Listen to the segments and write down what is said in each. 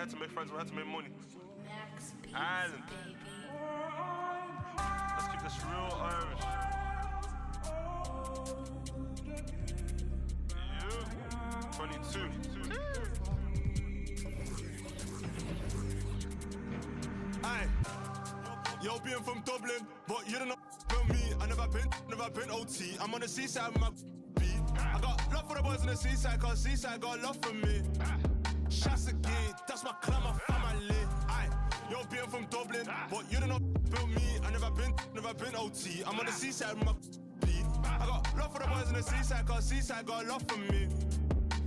here to make friends, we're here to make money. Island. Let's keep this real Irish. Yeah. 22. Aye. Yo, being from Dublin, but you don't know about me. I never been OT. I'm on the seaside with my beat. I got love for the boys on the seaside, cause seaside got love for me. Shasagate, that's my clan, my family. Aye. Yo, being from Dublin, but you don't know about me. I never been OT. I'm on the seaside with my beat. I got love for the boys on the seaside, cause seaside got love for me.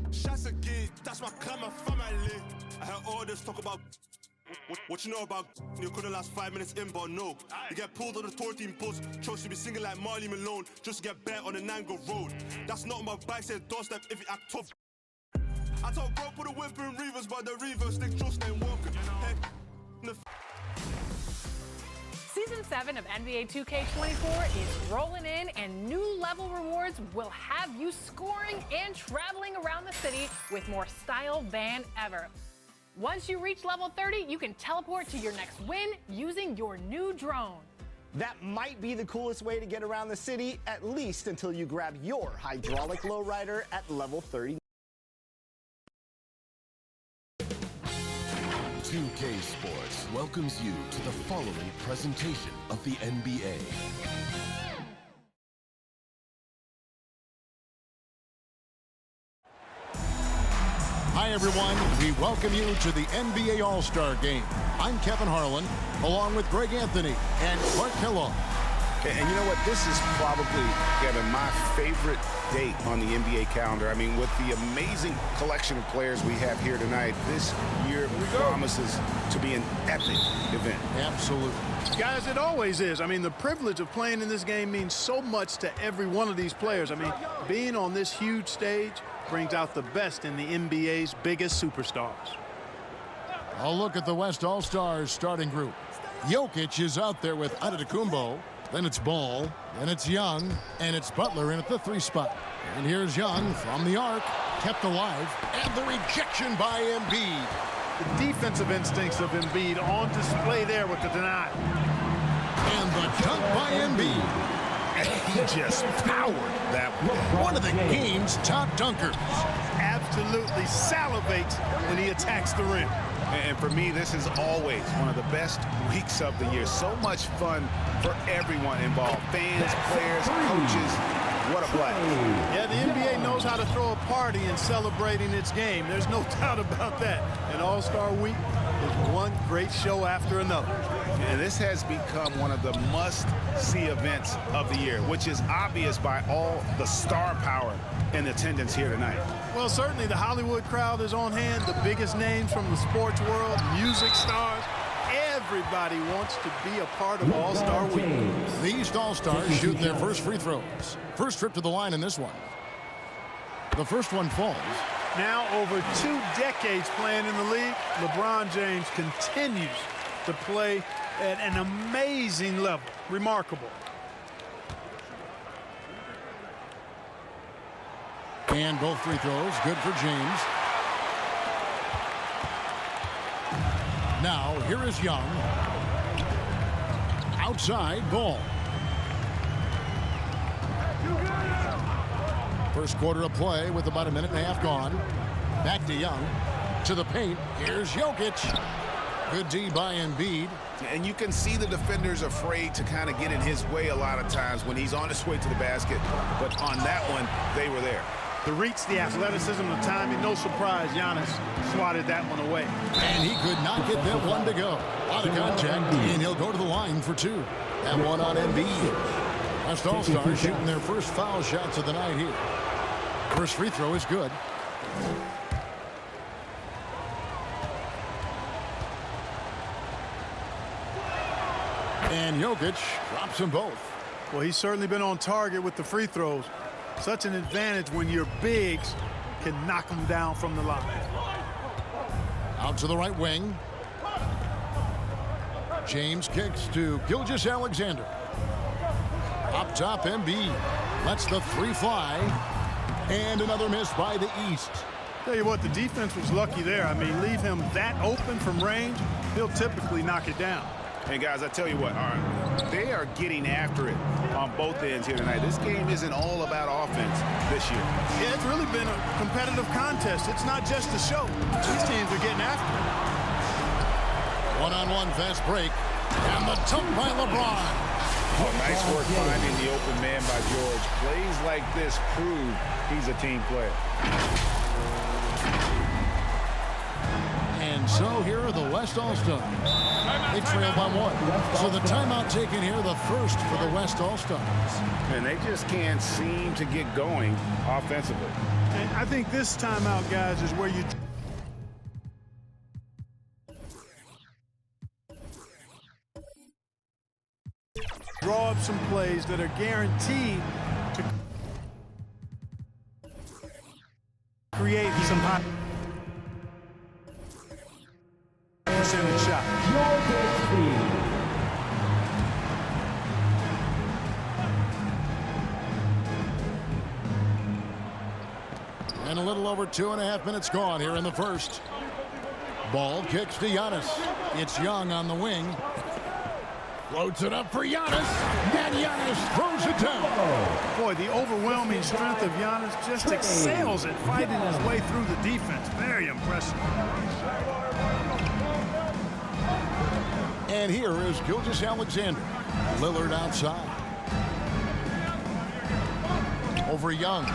Shasagate, that's my clan, my family. I heard all this talk about what you know about you couldn't last 5 minutes in, but no. You get pulled on the 14 bus, chose to be singing like Marley Malone, just to get bet on the Nango Road. That's not on my bike, said doorstep if you act tough. I told bro put a whip in Reavers, but the Reavers stick just ain't walking. Season 7 of NBA 2K24 is rolling in, and new level rewards will have you scoring and traveling around the city with more style than ever. Once you reach level 30, you can teleport to your next win using your new drone. That might be the coolest way to get around the city, at least until you grab your hydraulic lowrider at level 30. 2K Sports welcomes you to the following presentation of the NBA. Hi, everyone. We welcome you to the NBA All-Star Game. I'm Kevin Harlan, along with Greg Anthony and Clark Kellogg. And you know what? This is probably, Kevin, my favorite date on the NBA calendar. I mean, with the amazing collection of players we have here tonight, this year promises to be an epic event. Absolutely. Guys, it always is. I mean, the privilege of playing in this game means so much to every one of these players. I mean, being on this huge stage brings out the best in the NBA's biggest superstars. A look at the West All-Stars starting group. Jokic is out there with Antetokounmpo. Then it's Ball, then it's Young, and it's Butler in at the 3 spot. And here's Young from the arc, kept alive, and the rejection by Embiid. The defensive instincts of Embiid on display there with the deny. And the dunk by Embiid. He just powered that one of the game's top dunkers. Absolutely salivates when he attacks the rim. And for me, this is always one of the best weeks of the year. So much fun for everyone involved. Fans, players, coaches. What a blast. Yeah, the NBA knows how to throw a party in celebrating its game. There's no doubt about that. And All-Star Week is one great show after another. And this has become one of the must-see events of the year, which is obvious by all the star power in attendance here tonight. Well, certainly the Hollywood crowd is on hand, the biggest names from the sports world, music stars. Everybody wants to be a part of All-Star Week. The East All-Stars shoot their first free throws. First trip to the line in this one. The first one falls. Now over 2 decades playing in the league, LeBron James continues to play at an amazing level. Remarkable. And both free throws good for James. Now here is Young. Outside Ball. First quarter of play with about a minute and a half gone. Back to Young. To the paint. Here's Jokic. Good D by Embiid. And you can see the defenders afraid to kind of get in his way a lot of times when he's on his way to the basket. But on that one, they were there. The reach, the athleticism, the timing, no surprise, Giannis swatted that one away. And he could not get that one to go. A lot of contact, and he'll go to the line for 2. That one on Embiid. West All-Stars shooting their first foul shots of the night here. First free throw is good. And Jokic drops them both. Well, he's certainly been on target with the free throws. Such an advantage when your bigs can knock them down from the line. Out to the right wing. James kicks to Gilgeous-Alexander. Up top, Embiid lets the 3 fly. And another miss by the East. Tell you what, the defense was lucky there. I mean, leave him that open from range, he'll typically knock it down. And guys, I tell you what, all right, they are getting after it on both ends here tonight. This game isn't all about offense this year. Yeah, it's really been a competitive contest. It's not just a show. These teams are getting after it. One-on-one fast break. And the dunk by LeBron. Oh, nice work finding the open man by George. Plays like this prove he's a team player. And so here are the West All-Stars. They trail by 1. So the timeout taken here, the first for the West All-Stars. And they just can't seem to get going offensively. And I think this timeout, guys, is where you draw up some plays that are guaranteed to create some high percentage shot. And a little over 2.5 minutes gone here in the first. Ball kicks to Giannis. It's Young on the wing. Floats it up for Giannis. And Giannis throws it down. Boy, the overwhelming strength of Giannis just excels at fighting his way through the defense. Very impressive. And here is Gilgeous-Alexander. Lillard outside. Over Young.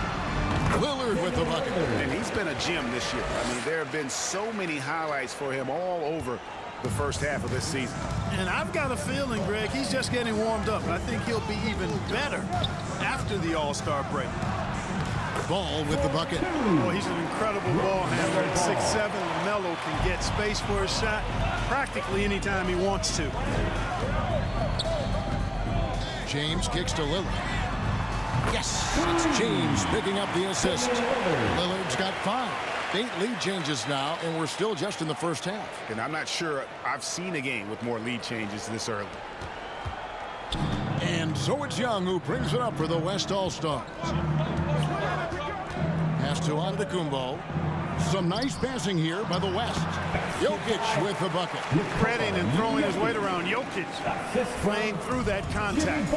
Lillard with the bucket. And he's been a gem this year. I mean, there have been so many highlights for him all over the first half of this season. And I've got a feeling, Greg, he's just getting warmed up. I think he'll be even better after the All-Star break. Ball with the bucket. Well, he's an incredible ball handler. At 6'7", LaMelo can get space for a shot practically anytime he wants to. James kicks to Lillard. Yes, it's James picking up the assist. Lillard's got 5. 8 lead changes now, and we're still just in the first half. And I'm not sure I've seen a game with more lead changes this early. And so it's Young who brings it up for the West All-Stars. Pass to Antetokounmpo. Some nice passing here by the West. Jokic with the bucket. Spreading and throwing his weight around. Jokic playing through that contact.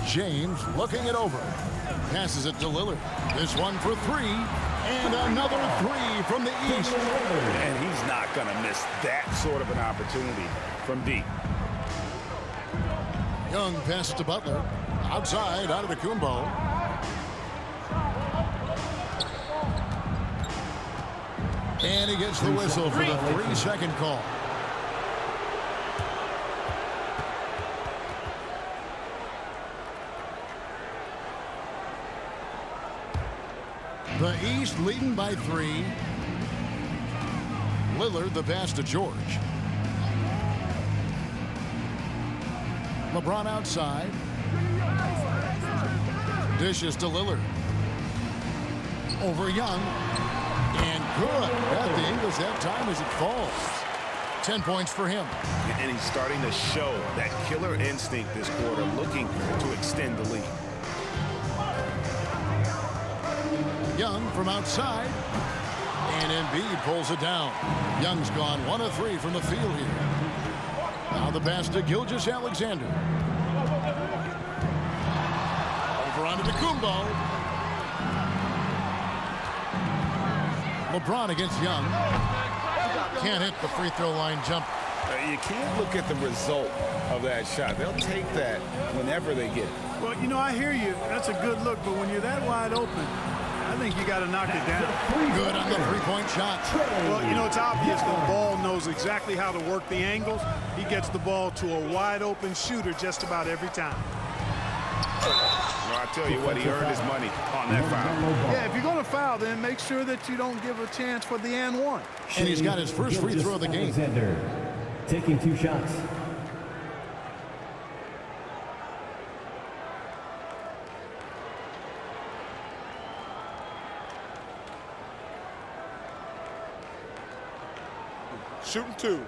James looking it over. Passes it to Lillard. This one for 3. And another 3 from the East. And he's not going to miss that sort of an opportunity from deep. Young passes to Butler. Outside, Antetokounmpo. And he gets the whistle for the 3-second call. The East leading by 3. Lillard the pass to George. LeBron outside. Dishes to Lillard. Over Young. And good. At the Ingles that time as it falls. 10 points for him. And he's starting to show that killer instinct this quarter, looking to extend the lead. Young from outside. And Embiid pulls it down. Young's gone 1 of 3 from the field here. Now the pass to Gilgeous-Alexander. Over onto Antetokounmpo. LeBron against Young. Can't hit the free throw line jump. You can't look at the result of that shot. They'll take that whenever they get it. Well, you know, I hear you. That's a good look, but when you're that wide open, I think you got to knock it down. Good on the three-point shot. Well, you know, it's obvious the ball knows exactly how to work the angles. He gets the ball to a wide-open shooter just about every time. Well, I tell you what, he earned his money on that foul. Yeah, if you're going to foul, then make sure that you don't give a chance for the and one. And he's got his first free throw of the game. Taking 2 shots. Shooting 2.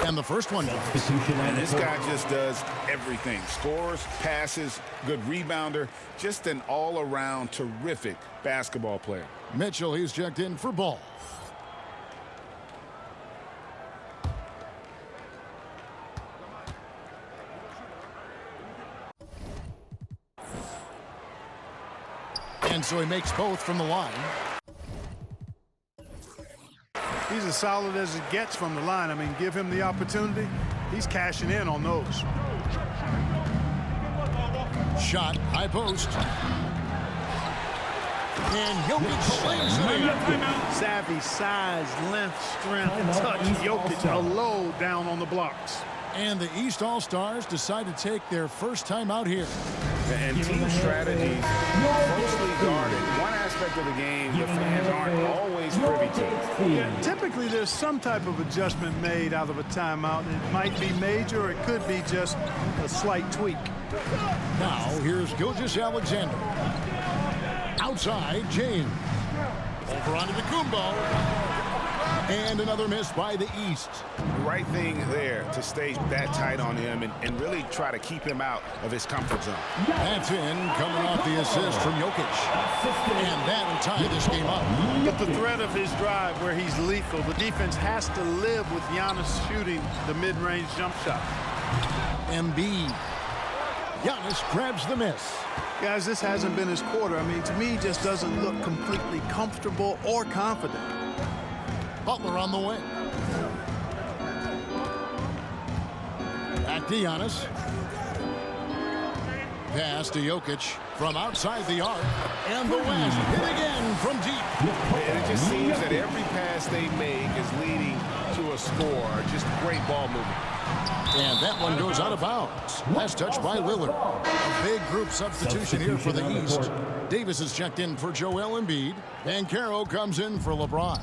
And the first one goes. Substitution on And the this court. guy just does everything. Scores, passes, good rebounder. Just an all-around terrific basketball player. Mitchell, he's checked in for ball. And so he makes both from the line. He's as solid as it gets from the line. I mean, give him the opportunity. He's cashing in on those. Shot, high post. And Jokic slams it in. Savvy, size, length, strength, and touch. Jokic a low down on the blocks. And the East All-Stars decide to take their first time out here. And team strategies closely guarded. One aspect of the game the fans aren't always privy to. Yeah, typically, there's some type of adjustment made out of a timeout. It might be major, or it could be just a slight tweak. Now, here's Gilgeous-Alexander. Outside, James. Over onto Kumbo. And another miss by the East. Right thing there to stay that tight on him and really try to keep him out of his comfort zone. That's in, coming off the assist from Jokic. And that will tie this game up. But the threat of his drive where he's lethal, the defense has to live with Giannis shooting the mid-range jump shot. Embiid. Giannis grabs the miss. Guys, this hasn't been his quarter. I mean, to me, he just doesn't look completely comfortable or confident. Butler on the way. Back to Giannis. Pass to Jokic from outside the arc. And the West hit again from deep. And it just seems that every pass they make is leading to a score. Just great ball movement. And that one goes out of bounds. Last touch by Lillard. A big group substitution here for the East. Davis is checked in for Joel Embiid. Banchero comes in for LeBron.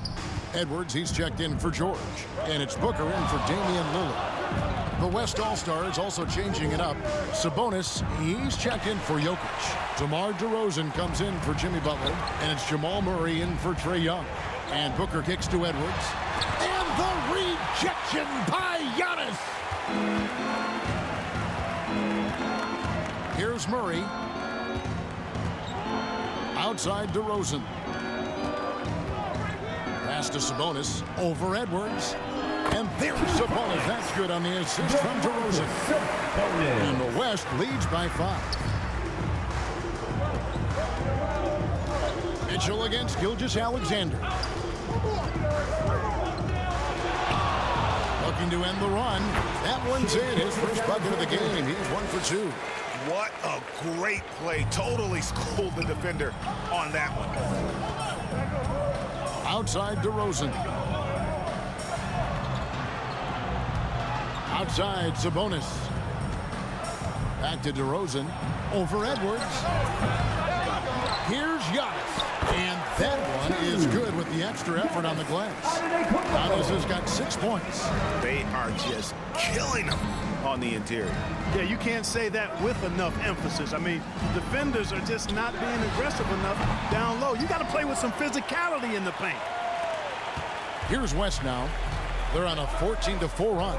Edwards, he's checked in for George. And it's Booker in for Damian Lillard. The West All-Stars also changing it up. Sabonis, he's checked in for Jokic. DeMar DeRozan comes in for Jimmy Butler. And it's Jamal Murray in for Trae Young. And Booker kicks to Edwards. And the rejection by Giannis. Here's Murray. Outside DeRozan. Pass to Sabonis. Over Edwards. And there's Sabonis. That's good on the assist from DeRozan. And the West leads by 5. Mitchell against Gilgeous-Alexander. Looking to end the run. That one's in. His first bucket of the game. He's 1 for 2. What a great play. Totally schooled the defender on that one. Outside DeRozan. Outside Sabonis. Back to DeRozan. Over Edwards. Here's Giannis. And that one is good with the extra effort on the glass. Giannis has got 6 points. They are just killing him on the interior. Yeah, you can't say that with enough emphasis. I mean, defenders are just not being aggressive enough down low. You got to play with some physicality in the paint. Here's West now. They're on a 14-4 run.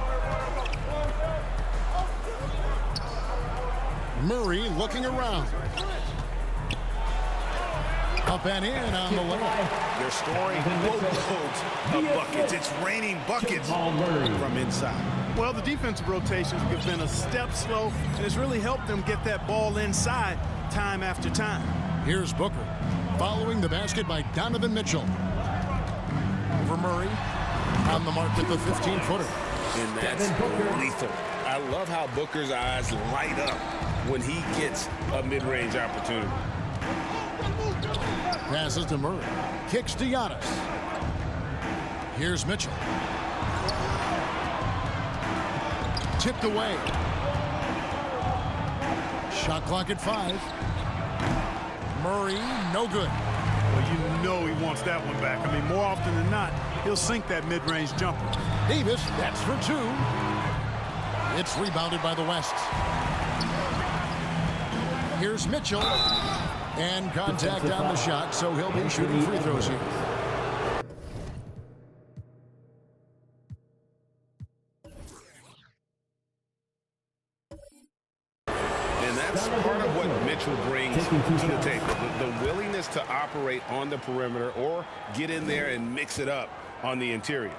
Murray looking around. Up and in on the layup. They're scoring boatloads of buckets. It's raining buckets from inside. Well, the defensive rotations have been a step slow, and it's really helped them get that ball inside time after time. Here's Booker. Following the basket by Donovan Mitchell. Over Murray. On the mark with the 15-footer. And that's lethal. I love how Booker's eyes light up when he gets a mid-range opportunity. Passes to Murray. Kicks to Giannis. Here's Mitchell. Tipped away. Shot clock at 5. Murray, no good. Well, you know he wants that one back. I mean, more often than not, he'll sink that mid-range jumper. Davis, that's for 2. It's rebounded by the West. Here's Mitchell. And contact on the shot, so he'll be shooting free throws here. operate on the perimeter or get in there and mix it up on the interior.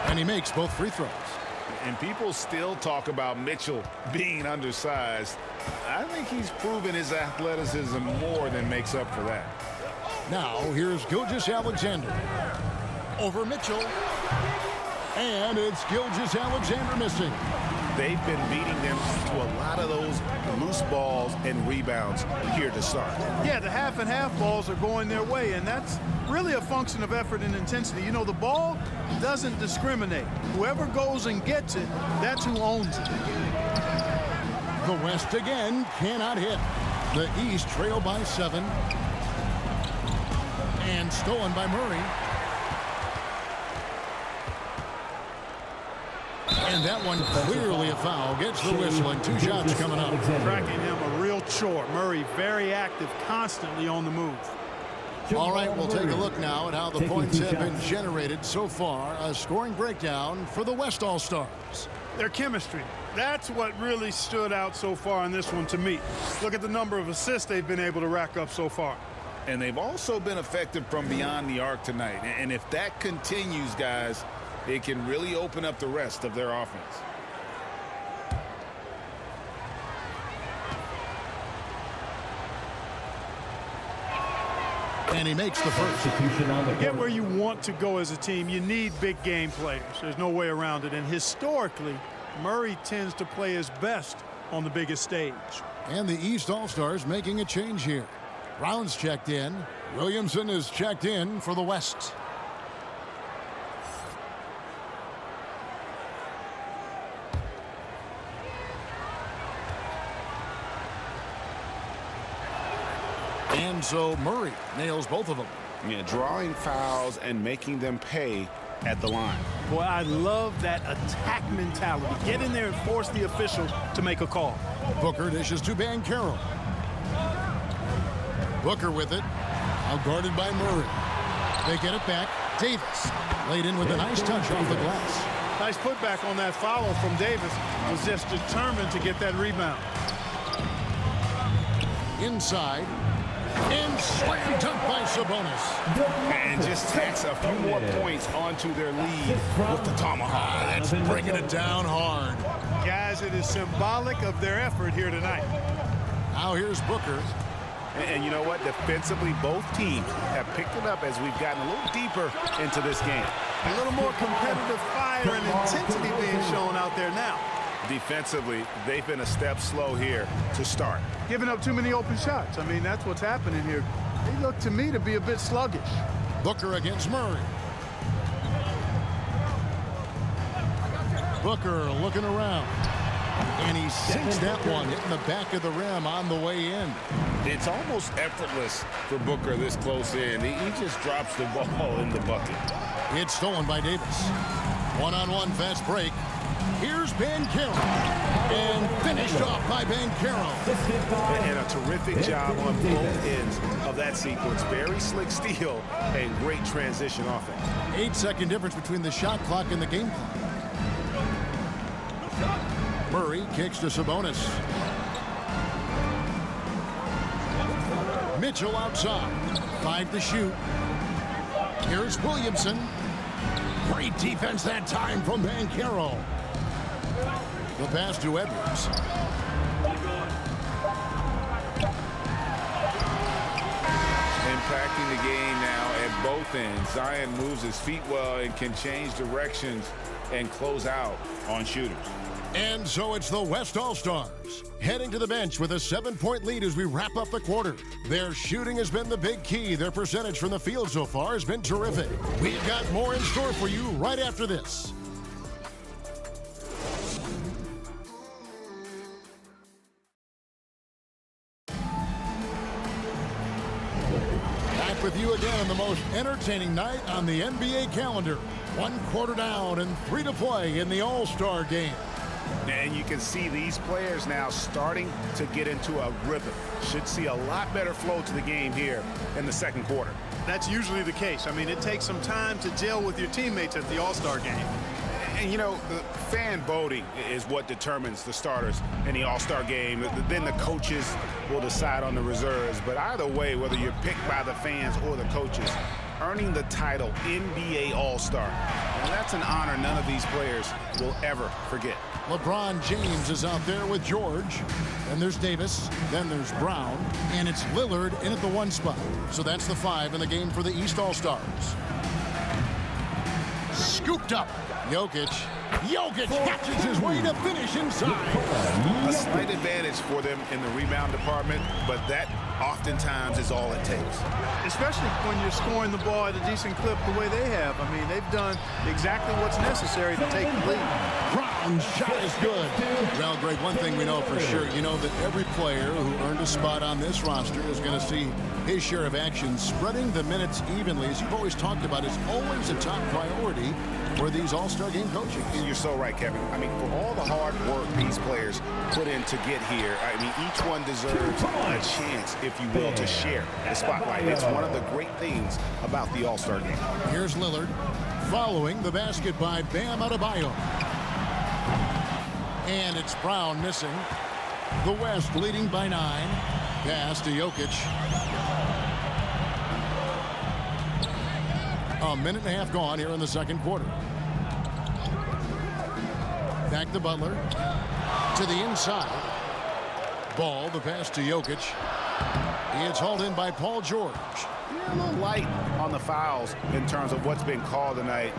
And he makes both free throws. And people still talk about Mitchell being undersized. I think he's proven his athleticism more than makes up for that. Now, here's Gilgeous-Alexander over Mitchell. And it's Gilgeous-Alexander missing. They've been beating them to a lot of those loose balls and rebounds here to start. Yeah, the half and half balls are going their way, and that's really a function of effort and intensity. You know, the ball doesn't discriminate. Whoever goes and gets it, that's who owns it. The West again cannot hit. The East trail by 7. And stolen by Murray. And that one clearly a foul. Gets the whistle and 2 shots coming up. Tracking him a real chore. Murray very active, constantly on the move. All right, we'll take a look now at how the points have been generated so far. A scoring breakdown for the West All-Stars. Their chemistry. That's what really stood out so far in this one to me. Look at the number of assists they've been able to rack up so far. And they've also been effective from beyond the arc tonight. And if that continues, guys, it can really open up the rest of their offense. And he makes the first. To get where you want to go as a team, you need big game players. There's no way around it. And historically, Murray tends to play his best on the biggest stage. And the East All-Stars making a change here. Brown's checked in. Williamson is checked in for the West. And so Murray nails both of them. Yeah, drawing fouls and making them pay at the line. Boy, I love that attack mentality. Get in there and force the official to make a call. Booker dishes to Banchero. Booker with it. Now guarded by Murray. They get it back. Davis laid in with a nice touch off the glass. Nice putback on that foul from Davis. Was just determined to get that rebound. Inside. And slam dunk by Sabonis. And just tacks a few more points onto their lead with the tomahawk. That's bringing it down hard. Guys, it is symbolic of their effort here tonight. Now here's Booker. And you know what? Defensively, both teams have picked it up as we've gotten a little deeper into this game. A little more competitive fire and intensity being shown out there now. Defensively, they've been a step slow here to start. Giving up too many open shots. I mean, that's what's happening here. They look to me to be a bit sluggish. Booker against Murray. Booker looking around. And he sinks that one, hitting the back of the rim on the way in. It's almost effortless for Booker this close in. He just drops the ball in the bucket. It's stolen by Davis. One-on-one fast break. Here's Banchero. And finished off by Banchero. And a terrific job on both ends of that sequence. Very slick steal and great transition offense. 8-second difference between the shot clock and the game clock. Murray kicks to Sabonis. Mitchell outside. 5 to shoot. Here's Williamson. Great defense that time from Banchero. The pass to Edwards. Impacting the game now at both ends. Zion moves his feet well and can change directions and close out on shooters. And so it's the West All-Stars heading to the bench with a 7-point lead as we wrap up the quarter. Their shooting has been the big key. Their percentage from the field so far has been terrific. We've got more in store for you right after this. Back with you again on the most entertaining night on the NBA calendar. 1 quarter down and 3 to play in the All-Star game. And you can see these players now starting to get into a rhythm. Should see a lot better flow to the game here in the second quarter. That's usually the case. I mean, it takes some time to gel with your teammates at the All-Star game. And, you know, the fan voting is what determines the starters in the All-Star game. Then the coaches will decide on the reserves. But either way, whether you're picked by the fans or the coaches, earning the title NBA All-Star, and that's an honor none of these players will ever forget. LeBron James is out there with George. Then there's Davis. Then there's Brown. And it's Lillard in at the 1 spot. So that's the 5 in the game for the East All-Stars. Scooped up. Jokic catches his way to finish inside. A slight advantage for them in the rebound department, but that oftentimes is all it takes. Especially when you're scoring the ball at a decent clip the way they have. I mean, they've done exactly what's necessary to take the lead. Brown's shot is good. Well, Greg, one thing we know for sure, you know that every player who earned a spot on this roster is going to see his share of action. Spreading the minutes evenly, as you've always talked about, is always a top priority for these All-Star game coaches. And you're so right, Kevin. I mean, for all the hard work these players put in to get here, I mean, each one deserves a chance, if you will, to share the spotlight. It's one of the great things about the All-Star game. Here's Lillard following the basket by Bam Adebayo. And it's Brown missing. The West leading by 9. Pass to Jokic. A minute and a half gone here in the second quarter. Back to Butler. To the inside. Ball, the pass to Jokic. It's hauled in by Paul George. A little light on the fouls in terms of what's been called tonight.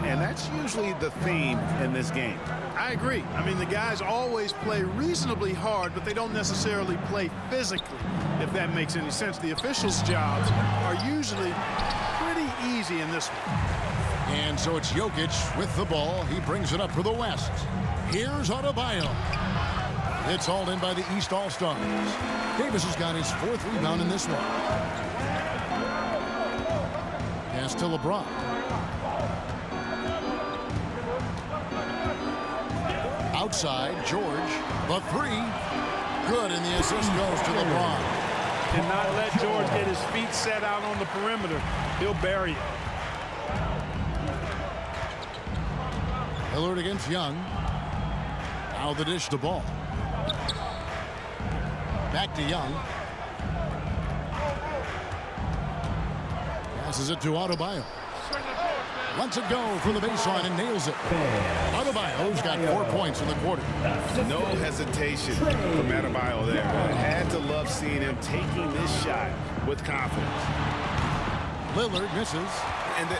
And that's usually the theme in this game. I agree. I mean, the guys always play reasonably hard, but they don't necessarily play physically, if that makes any sense. The officials' jobs are usually pretty easy in this one. And so it's Jokic with the ball. He brings it up for the West. Here's Adebayo. It's hauled in by the East All-Stars. Davis has got his 4th rebound in this one. Pass to LeBron. Outside, George. The 3. Good, and the assist goes to LeBron. Cannot let George get his feet set out on the perimeter. He'll bury it. Lillard against Young. Now the dish to Ball. Back to Young. Passes it to Adebayo. Lets it go from the baseline and nails it. Adebayo's got 4 points in the quarter. No hesitation from Adebayo there. I had to love seeing him taking this shot with confidence. Lillard misses.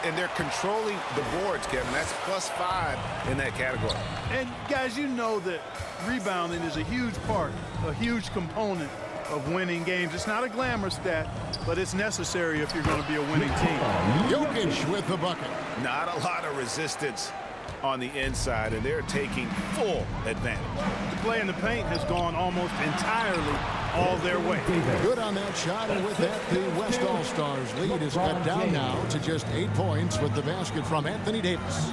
And they're controlling the boards, Kevin. That's +5 in that category. And, guys, you know that rebounding is a huge part, a huge component of winning games. It's not a glamour stat, but it's necessary if you're going to be a winning team. Jokic with the bucket. Not a lot of resistance on the inside, and they're taking full advantage. The play in the paint has gone almost entirely all their way. Good on that shot, and with that, the West All-Stars lead is cut down now to just 8 points with the basket from Anthony Davis.